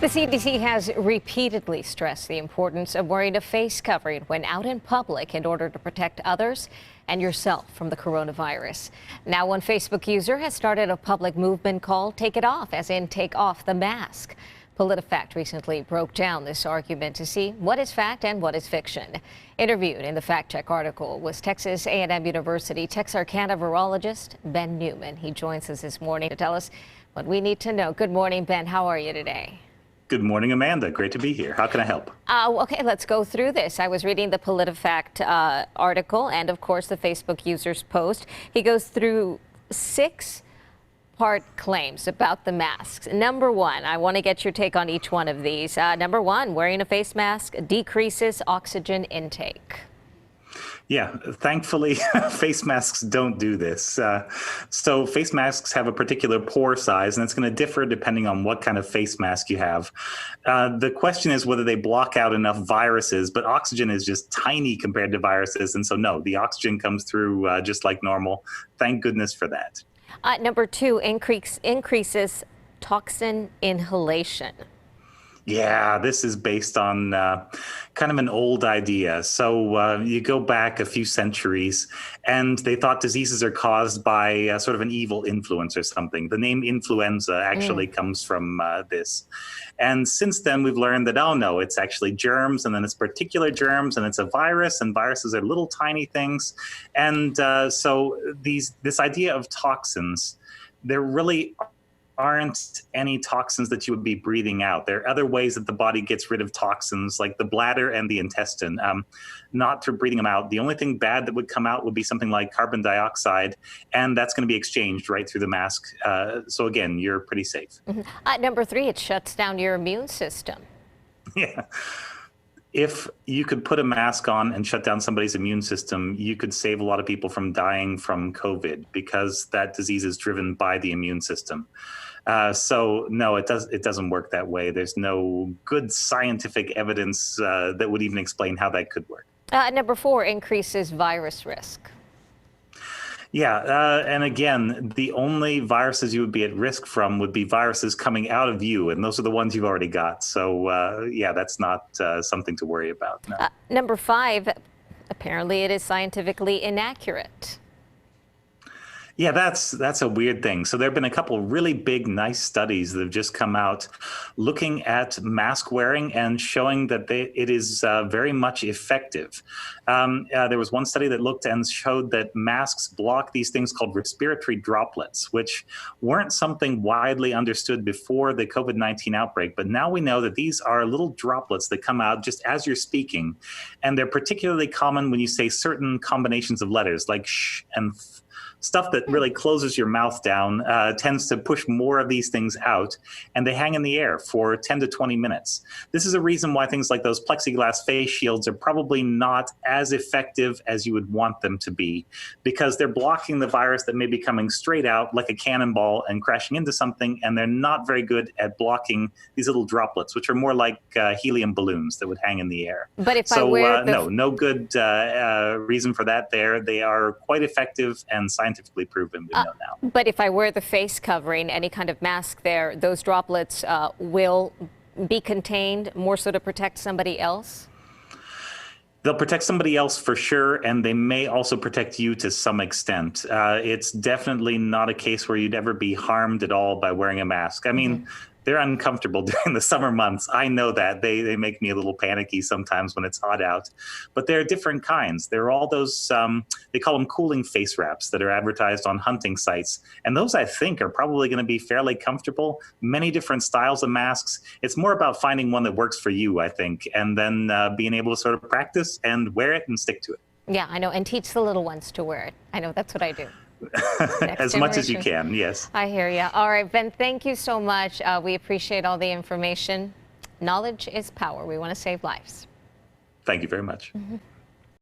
The CDC has repeatedly stressed the importance of wearing a face covering when out in public in order to protect others and yourself from the coronavirus. Now, one Facebook user has started a public movement called Take It Off, as in take off the mask. PolitiFact recently broke down this argument to see what is fact and what is fiction. Interviewed in the Fact Check article was Texas A&M University Texarkana virologist Ben Newman. He joins us this morning to tell us what we need to know. Good morning, Ben. How are you today? Good morning, Amanda. Great to be here. How can I help? Okay, let's go through this. I was reading the PolitiFact article and, of course, the Facebook user's post. He goes through 6-part claims about the masks. Number one, I want to get your take on each one of these. Number one, wearing a face mask decreases oxygen intake. Yeah, thankfully, face masks don't do this. So face masks have a particular pore size, and it's going to differ depending on what kind of face mask you have. The question is whether they block out enough viruses, but oxygen is just tiny compared to viruses. And so, no, the oxygen comes through just like normal. Thank goodness for that. Number two, increases toxin inhalation. Yeah, this is based on kind of an old idea. So you go back a few centuries, and they thought diseases are caused by sort of an evil influence or something. The name influenza actually comes from this. And since then, we've learned that, oh, no, it's actually germs, and then it's particular germs, and it's a virus, and viruses are little tiny things. And so this idea of toxins, there really aren't any toxins that you would be breathing out. There are other ways that the body gets rid of toxins, like the bladder and the intestine, not through breathing them out. The only thing bad that would come out would be something like carbon dioxide, and that's going to be exchanged right through the mask. So again, you're pretty safe. Number three, it shuts down your immune system. Yeah. If you could put a mask on and shut down somebody's immune system, you could save a lot of people from dying from COVID, because that disease is driven by the immune system. So no, it doesn't work that way. There's no good scientific evidence that would even explain how that could work. Number four, increases virus risk. Yeah, and again, the only viruses you would be at risk from would be viruses coming out of you, and those are the ones you've already got. So yeah, that's not something to worry about. No. Number five, apparently it is scientifically inaccurate. Yeah, that's a weird thing. So there have been a couple really big, nice studies that have just come out looking at mask wearing and showing that it is very much effective. There was one study that looked and showed that masks block these things called respiratory droplets, which weren't something widely understood before the COVID-19 outbreak. But now we know that these are little droplets that come out just as you're speaking. And they're particularly common when you say certain combinations of letters like sh and th. Stuff that really closes your mouth down tends to push more of these things out, and they hang in the air for 10 to 20 minutes. This is a reason why things like those plexiglass face shields are probably not as effective as you would want them to be, because they're blocking the virus that may be coming straight out like a cannonball and crashing into something, and they're not very good at blocking these little droplets, which are more like helium balloons that would hang in the air. But if I wear no good reason for that there. They are quite effective and scientifically proven, we know now. But if I wear the face covering, any kind of mask there, those droplets will be contained more so to protect somebody else? They'll protect somebody else for sure, and they may also protect you to some extent. It's definitely not a case where you'd ever be harmed at all by wearing a mask. I mean, they're uncomfortable during the summer months. I know that. They make me a little panicky sometimes when it's hot out. But there are different kinds. There are all those, they call them cooling face wraps that are advertised on hunting sites. And those, I think, are probably going to be fairly comfortable. Many different styles of masks. It's more about finding one that works for you, I think, and then being able to sort of practice and wear it and stick to it. Yeah, I know. And teach the little ones to wear it. I know, that's what I do. As much as you can, yes. I hear you. All right, Ben, thank you so much. We appreciate all the information. Knowledge is power. We want to save lives. Thank you very much.